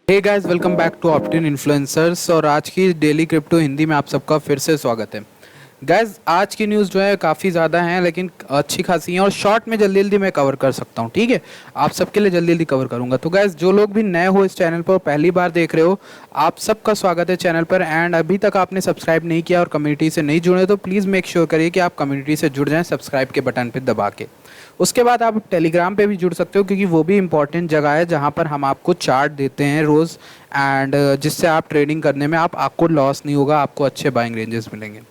Hey guys, welcome back to Optin influencers. और आज की डेली क्रिप्टो हिंदी में आप सबका फिर से स्वागत है। गाइस, आज की न्यूज़ जो है काफ़ी ज़्यादा हैं, लेकिन अच्छी खासी हैं और शॉर्ट में जल्दी जल्दी मैं कवर कर सकता हूँ। ठीक है, आप सबके लिए जल्दी जल्दी कवर करूँगा। तो गाइस, जो लोग भी नए हो इस चैनल पर, पहली बार देख रहे हो, आप सबका स्वागत है चैनल पर। एंड अभी तक आपने सब्सक्राइब नहीं किया और कम्युनिटी से नहीं जुड़े तो प्लीज़ मेक श्योर करिए कि आप कम्युनिटी से जुड़ जाएँ सब्सक्राइब के बटन पर दबा के। उसके बाद आप टेलीग्राम पे भी जुड़ सकते हो, क्योंकि वो भी इंपॉर्टेंट जगह है जहाँ पर हम आपको चार्ट देते हैं रोज़। एंड जिससे आप ट्रेडिंग करने में आपको लॉस नहीं होगा, आपको अच्छे बाइंग रेंजेस मिलेंगे।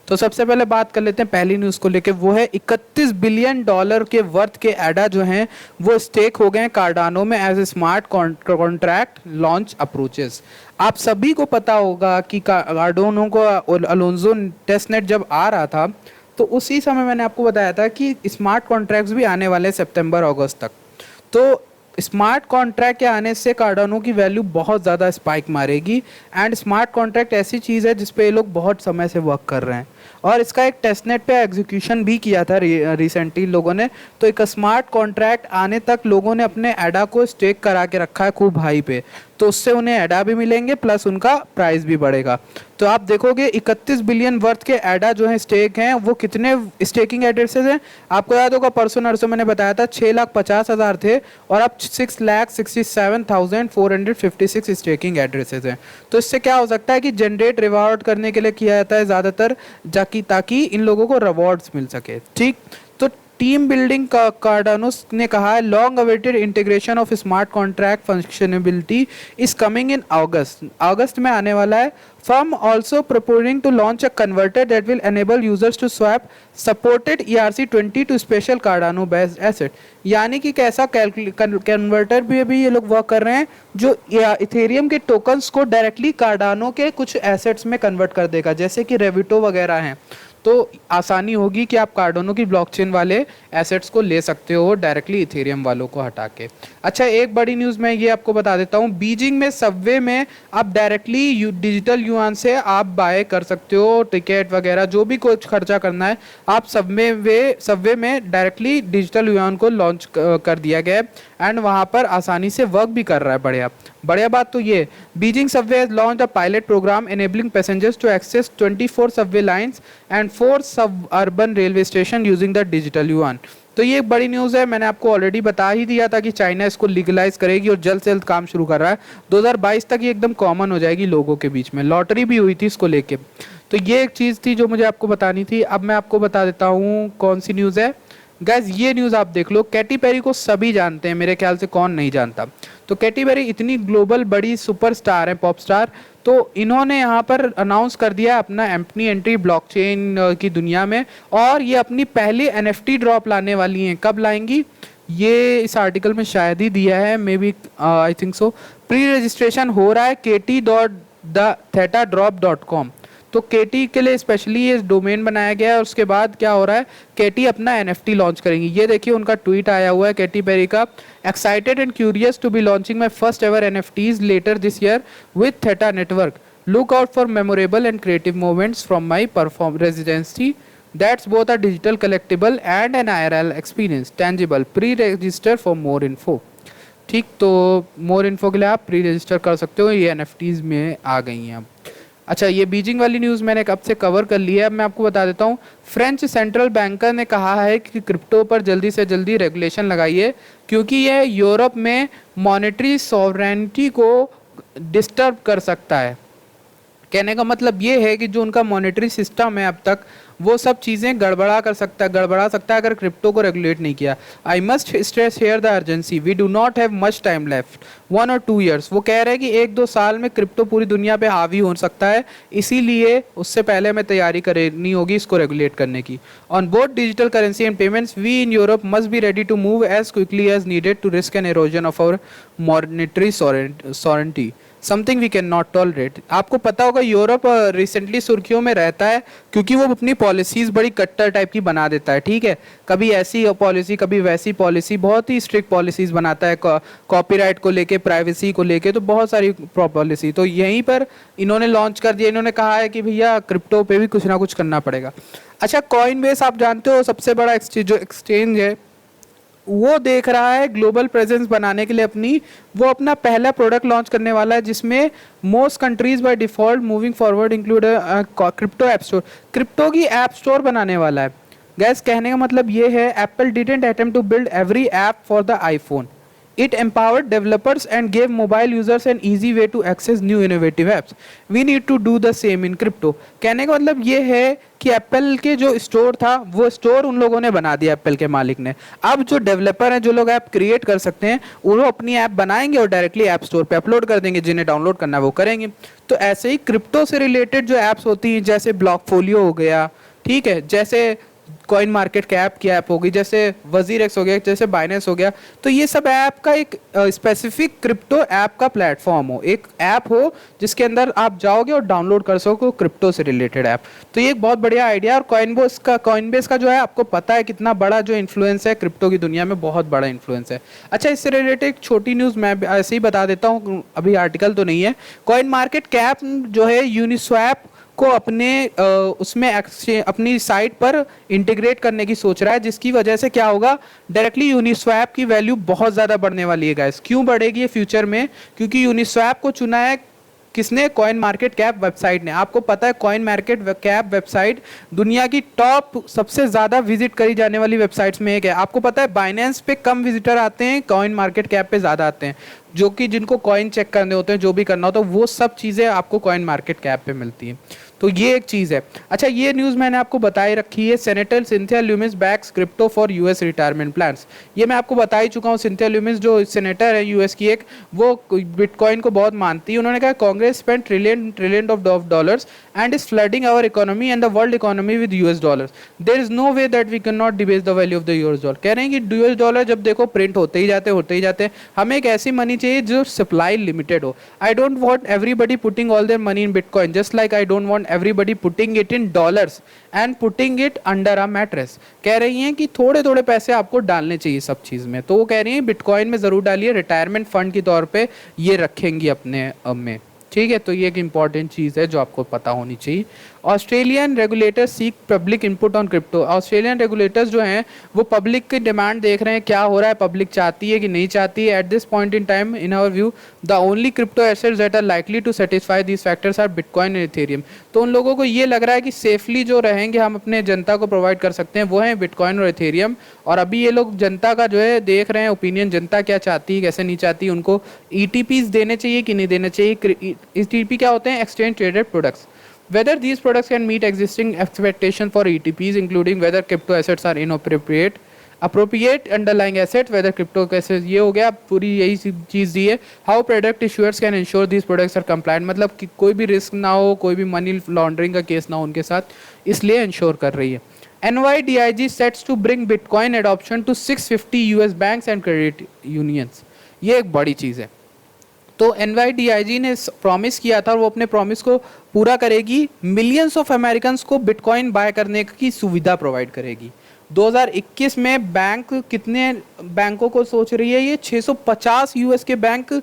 तो सबसे पहले बात कर लेते हैं पहली न्यूज़ को लेके। वो है 31 बिलियन डॉलर के वर्थ के एडा जो हैं वो स्टेक हो गए हैं कार्डानो में as a smart contract launch approaches. आप सभी को पता होगा कि कार्डानो को अलोंजो टेस्टनेट जब आ रहा था तो उसी समय मैंने आपको बताया था कि स्मार्ट कॉन्ट्रैक्ट्स भी आने वाले हैं सितंबर अगस्त तक। तो स्मार्ट कॉन्ट्रैक्ट के आने से कार्डानो की वैल्यू बहुत ज़्यादा स्पाइक मारेगी। एंड स्मार्ट कॉन्ट्रैक्ट ऐसी चीज़ है जिस पे ये लोग बहुत समय से वर्क कर रहे हैं और इसका एक टेस्टनेट पे एग्जीक्यूशन भी किया था रिसेंटली लोगों ने। तो एक स्मार्ट कॉन्ट्रैक्ट आने तक लोगों ने अपने एडा को स्टेक करा के रखा है खूब हाई पे, तो उससे उन्हें एडा भी मिलेंगे प्लस उनका प्राइस भी बढ़ेगा। तो आप देखोगे 31 बिलियन वर्थ के एडा जो है स्टेक हैं, वो कितने स्टेकिंग एड्रेसेस हैं आपको याद होगा, परसों नरसों मैंने बताया था 6,50,000 थे और अब 6,67,456 स्टेकिंग एड्रेसेस हैं। तो इससे क्या हो सकता है कि जनरेट रिवॉर्ड करने के लिए किया जाता है ज़्यादातर, ताकि इन लोगों को रिवॉर्ड्स मिल सके। ठीक, तो टीम बिल्डिंग का कार्डानो ने कहा है long awaited integration of smart contract functionality is coming in August में आने वाला है। Firm also proposing to launch a converter that will enable users to swap supported ERC-20 to special Cardano based asset. यानी कि कैसा converter भी अभी ये लोग वर्क कर रहे हैं जो इथेरियम के टोकन्स को डायरेक्टली कार्डानो के कुछ एसेट्स में कन्वर्ट कर देगा, जैसे कि रेविटो वगैरह हैं। तो आसानी होगी कि आप कार्डानो की ब्लॉकचेन वाले एसेट्स को ले सकते हो डायरेक्टली इथेरियम वालों को हटा के। अच्छा, एक बड़ी न्यूज़ मैं ये आपको बता देता हूँ, बीजिंग में सबवे में आप डायरेक्टली डिजिटल युआन से आप बाय कर सकते हो टिकट वगैरह, जो भी कुछ खर्चा करना है आप सबवे में डायरेक्टली डिजिटल युआन को लॉन्च कर दिया गया है। एंड वहाँ पर आसानी से वर्क भी कर रहा है। बढ़िया बढ़िया बात तो ये, Beijing subway has launched a pilot program enabling passengers to access 24 subway lines and 4 suburban railway station using the digital yuan. तो ये एक बड़ी न्यूज़ है, मैंने आपको ऑलरेडी बता ही दिया था कि चाइना इसको लीगलाइज करेगी और जल्द से जल्द काम शुरू कर रहा है। 2022 तक ये एकदम कॉमन हो जाएगी लोगों के बीच में। लॉटरी भी हुई थी इसको लेके। तो ये एक चीज़ थी जो मुझे आपको बतानी थी। अब मैं आपको बता देता हूँ कौन सी न्यूज़ है। गैस, ये न्यूज़ आप देख लो। कैटी पेरी को सभी जानते हैं, मेरे ख्याल से कौन नहीं जानता। तो कैटी पेरी इतनी ग्लोबल बड़ी सुपरस्टार है, पॉप स्टार। तो इन्होंने यहाँ पर अनाउंस कर दिया अपना अपनी एंट्री ब्लॉकचेन की दुनिया में, और ये अपनी पहली NFT ड्रॉप लाने वाली हैं। कब लाएंगी ये इस आर्टिकल में शायद ही दिया है, maybe I think so. Pre registration हो रहा है kt.thetadrop.com। तो केटी के लिए स्पेशली ये डोमेन बनाया गया है। और उसके बाद क्या हो रहा है, केटी अपना NFT लॉन्च करेंगी। ये देखिए उनका ट्वीट आया हुआ है केटी पेरी का, excited and curious to be launching my first ever NFTs later this year with Theta Network. Look out for memorable and creative moments from my perform residency that's both a digital collectible and an IRL experience tangible. Pre register for more info. ठीक, तो मोर info के लिए आप pre register कर सकते हो। ये NFTs में आ गई हैं अब। अच्छा, ये बीजिंग वाली न्यूज़ मैंने कब से कवर कर ली है, अब मैं आपको बता देता हूँ। फ्रेंच सेंट्रल बैंकर ने कहा है कि क्रिप्टो पर जल्दी से जल्दी रेगुलेशन लगाइए, क्योंकि यह यूरोप में मॉनेटरी सॉवरेनिटी को डिस्टर्ब कर सकता है। कहने का मतलब ये है कि जो उनका मॉनेटरी सिस्टम है अब तक, वो सब चीज़ें गड़बड़ा सकता है अगर क्रिप्टो को रेगुलेट नहीं किया। I must stress here the urgency, we do not have much time left, 1 or 2 years। वो कह रहे हैं कि 1-2 साल में क्रिप्टो पूरी दुनिया पे हावी हो सकता है, इसीलिए उससे पहले हमें तैयारी करनी होगी इसको रेगुलेट करने की। On both digital currency and payments we in Europe must be ready to move as quickly as needed to risk an erosion of our monetary sovereignty, something we can not tolerate. आपको पता होगा Europe recently सुर्खियों में रहता है क्योंकि वो अपनी पॉलिसीज़ बड़ी कट्टर टाइप की बना देता है। ठीक है, कभी ऐसी पॉलिसी कभी वैसी पॉलिसी, बहुत ही स्ट्रिक्ट पॉलिसीज़ बनाता है कॉपीराइट को लेके, प्राइवेसी को लेके, तो बहुत सारी पॉलिसी। तो यहीं पर इन्होंने लॉन्च कर दिया। इन्होंने कहा है कि भैया क्रिप्टो पे भी कुछ ना कुछ करना पड़ेगा। अच्छा, कॉइनबेस आप जानते हो सबसे बड़ा जो एक्सचेंज है वो देख रहा है ग्लोबल प्रेजेंस बनाने के लिए अपनी, वो अपना पहला प्रोडक्ट लॉन्च करने वाला है जिसमें most countries by default moving forward include crypto app store, crypto की ऐप स्टोर बनाने वाला है। गैस कहने का मतलब ये है, Apple didn't attempt to build every app for the iPhone, it empowered developers and gave mobile users an easy way to access new innovative apps. We need to do the same in crypto. कहने का मतलब ये है कि Apple के जो store था वो स्टोर उन लोगों ने बना दिया, एप्पल के मालिक ने। अब जो डेवलपर हैं, जो लोग ऐप क्रिएट कर सकते हैं, वो अपनी ऐप बनाएंगे और डायरेक्टली ऐप स्टोर पे अपलोड कर देंगे, जिन्हें डाउनलोड करना है वो करेंगे। तो ऐसे ही क्रिप्टो से रिलेटेड जो ऐप्स होती हैं, जैसे ब्लॉकफोलियो हो गया, ठीक है, जैसे कॉइन मार्केट कैप की ऐप होगी, जैसे वजीर एक्स हो गया, जैसे बाइनेंस हो गया, तो ये सब ऐप का एक स्पेसिफिक क्रिप्टो ऐप का प्लेटफॉर्म हो, एक ऐप हो जिसके अंदर आप जाओगे और डाउनलोड कर सको क्रिप्टो से रिलेटेड ऐप। तो ये एक बहुत बढ़िया आइडिया। और कॉइनबेस का जो है, आपको पता है कितना बड़ा जो इन्फ्लुएंस है क्रिप्टो की दुनिया में, बहुत बड़ा इन्फ्लुएंस है। अच्छा, इससे रिलेटेड एक छोटी न्यूज़ मैं ऐसे ही बता देता हूँ, अभी आर्टिकल तो नहीं है। कॉइन मार्केट कैप जो है यूनिस्वैप को अपने उसमें अपनी साइट पर इंटीग्रेट करने की सोच रहा है, जिसकी वजह से क्या होगा, डायरेक्टली यूनिस्वैप की वैल्यू बहुत ज़्यादा बढ़ने वाली है गाइस। क्यों बढ़ेगी ये फ्यूचर में? क्योंकि यूनिस्वैप को चुना है किसने? कॉइन मार्केट कैप वेबसाइट ने। आपको पता है कॉइन मार्केट कैप वेबसाइट दुनिया की टॉप सबसे ज़्यादा विजिट करी जाने वाली वेबसाइट्स में एक है। आपको पता है बाइनेंस पे कम विजिटर आते हैं, कॉइन मार्केट कैप पे ज़्यादा आते हैं, जो कि जिनको कॉइन चेक करने होते हैं, जो भी करना होता है, वो सब चीज़ें आपको कॉइन मार्केट कैप पे मिलती हैं। तो ये एक चीज़ है। अच्छा, ये न्यूज़ मैंने आपको बताई रखी है, senator Cynthia Lummis backs crypto for US retirement plans. ये मैं आपको बता ही चुका हूँ। सिंथिया लुमिस जो सेनेटर है यूएस की एक, वो बिटकॉइन को बहुत मानती है। उन्होंने कहा Congress spend trillion of dollars and is flooding our economy and the world economy with US dollars. There is no way that we can not debase the value of the US dollar. कह रहे हैं कि US dollar जब देखो print होते ही जाते, हमें एक ऐसी मनी चाहिए जो सप्लाई लिमिटेड हो। I don't want everybody putting all their money in bitcoin, just like I don't want everybody putting it in dollars and putting it under a mattress। कह रही हैं कि थोड़े थोड़े पैसे आपको डालने चाहिए सब चीज़ में। तो वो कह रही हैं बिटकॉइन में ज़रूर डालिए, रिटायरमेंट फंड के तौर पे ये रखेंगी अपने में, ठीक है। तो ये एक इंपॉर्टेंट चीज़ है जो आपको पता होनी चाहिए। Australian regulators seek public input on crypto. Australian regulators जो हैं वो पब्लिक की डिमांड देख रहे हैं, क्या हो रहा है, पब्लिक चाहती है कि नहीं चाहती है। At this point in time in our view the only crypto assets that are likely to satisfy these factors are Bitcoin and Ethereum. तो उन लोगों को ये लग रहा है कि सेफली जो रहेंगे, हम अपने जनता को प्रोवाइड कर सकते हैं, वो है बिटकॉइन और इथेरियम। और अभी ये लोग जनता का जो है देख रहे हैं ओपिनियन, जनता क्या चाहती है, कैसे नहीं चाहती, उनको ईटीपीज देने चाहिए कि नहीं देने चाहिए। ईटीपी क्या होते हैं? Exchange traded products. Whether these products can meet existing expectation for ETPs, including whether crypto assets are appropriate underlying assets, whether crypto assets, ये हो गया, पूरी यही चीज़ दी है। How product issuers can ensure these products are compliant, मतलब कि कोई भी रिस्क ना हो, कोई भी मनी लॉन्ड्रिंग का केस ना हो उनके साथ, इसलिए इंश्योर कर रही है। NYDIG sets to bring Bitcoin adoption to 650 US banks and credit unions। ये एक बड़ी चीज़ है। तो NYDIG ने प्रॉमिस किया था और वो अपने प्रॉमिस को पूरा करेगी, मिलियंस ऑफ अमेरिकन्स को बिटकॉइन बाय करने की सुविधा प्रोवाइड करेगी। 2021 में बैंक कितने बैंकों को सोच रही है ये? 650 यूएस के बैंक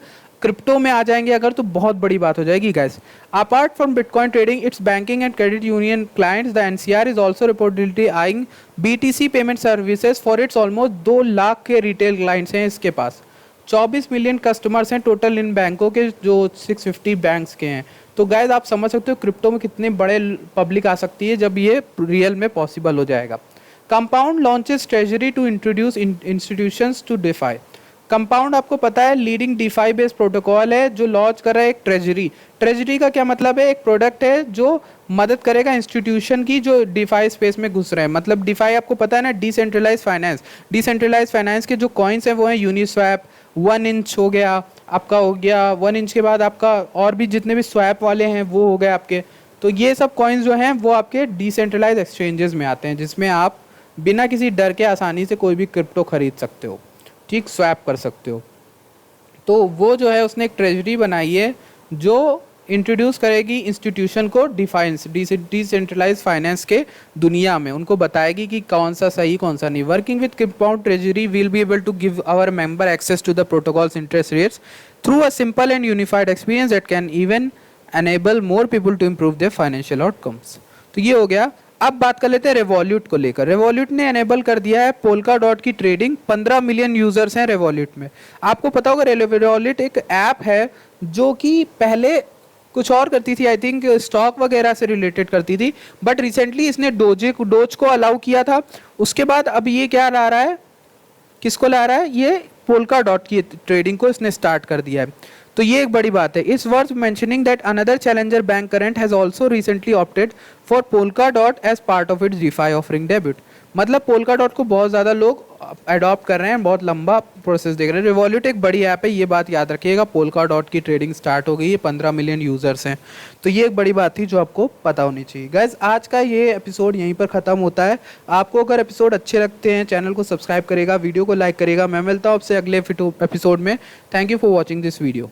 क्रिप्टो में आ जाएंगे अगर, तो बहुत बड़ी बात हो जाएगी guys. Apart from bitcoin trading it's banking and credit union clients, the NCR is also reportedly eyeing BTC payment services for its almost 2 lakh के रिटेल क्लाइंट्स हैं इसके पास। 24 मिलियन कस्टमर्स हैं टोटल इन बैंकों के, जो 650 बैंक्स के हैं। तो गाइस आप समझ सकते हो क्रिप्टो में कितने बड़े पब्लिक आ सकती है जब ये रियल में पॉसिबल हो जाएगा। Compound launches Treasury to introduce institutions to DeFi. Compound आपको पता है लीडिंग डिफाई बेस्ड प्रोटोकॉल है जो लॉन्च कर रहा है एक ट्रेजरी। ट्रेजरी का क्या मतलब है? एक प्रोडक्ट है जो मदद करेगा इंस्टीट्यूशन की जो डिफाई स्पेस में घुस रहे हैं। मतलब डिफाई आपको पता है ना, डिसेंट्रलाइज फाइनेंस। डिसेंट्रलाइज फाइनेंस के जो कॉइन्स हैं वो हैं यूनिस्वैप, 1 इंच हो गया आपका, हो गया 1 इंच के बाद आपका और भी जितने भी स्वैप वाले हैं वो हो गए आपके। तो ये सब कॉइन्स जो हैं वो आपके डिसेंट्रलाइज एक्सचेंजेस में आते हैं, जिसमें आप बिना किसी डर के आसानी से कोई भी क्रिप्टो खरीद सकते हो, ठीक, स्वैप कर सकते हो। तो वो जो है उसने एक ट्रेजरी बनाई है जो इंट्रोड्यूस करेगी इंस्टीट्यूशन को डिसेंट्रलाइज फाइनेंस के दुनिया में, उनको बताएगी कि कौन सा सही कौन सा नहीं। Working with Compound Treasury will be able to give our member access to the protocols interest rates through a simple and unified experience that can even enable more people to improve their financial outcomes. तो ये हो गया। अब बात कर लेते हैं रेवॉल्यूट को लेकर। रेवॉल्यूट ने एनेबल कर दिया है पोल्का डॉट की ट्रेडिंग। 15 मिलियन यूजर्स हैं रेवॉल्यूट में। आपको पता होगा रेवॉल्यूट एक ऐप है जो कि पहले कुछ और करती थी, आई थिंक स्टॉक वगैरह से रिलेटेड करती थी, बट रिसेंटली इसने डोज को अलाउ किया था। उसके बाद अब ये क्या ला रहा है, किसको ला रहा है, ये पोल्का डॉट की ट्रेडिंग को इसने स्टार्ट कर दिया है। तो ये एक बड़ी बात है। Is worth mentioning that another challenger bank Current has also recently opted for Polkadot as part of its DeFi offering debut. मतलब पोल्का डॉट को बहुत ज़्यादा लोग अडॉप्ट कर रहे हैं, बहुत लंबा प्रोसेस देख रहे हैं। रिवॉल्यूट एक बड़ी ऐप है, ये बात याद रखिएगा। पोल्का डॉट की ट्रेडिंग स्टार्ट हो गई है, 15 मिलियन यूजर्स हैं। तो ये एक बड़ी बात थी जो आपको पता होनी चाहिए। गाइज आज का ये एपिसोड यहीं पर ख़त्म होता है। आपको अगर एपिसोड अच्छे लगते हैं चैनल को सब्सक्राइब करेगा, वीडियो को लाइक करेगा। मैं मिलता हूँ आपसे अगले एपिसोड में। Thank you for watching this video.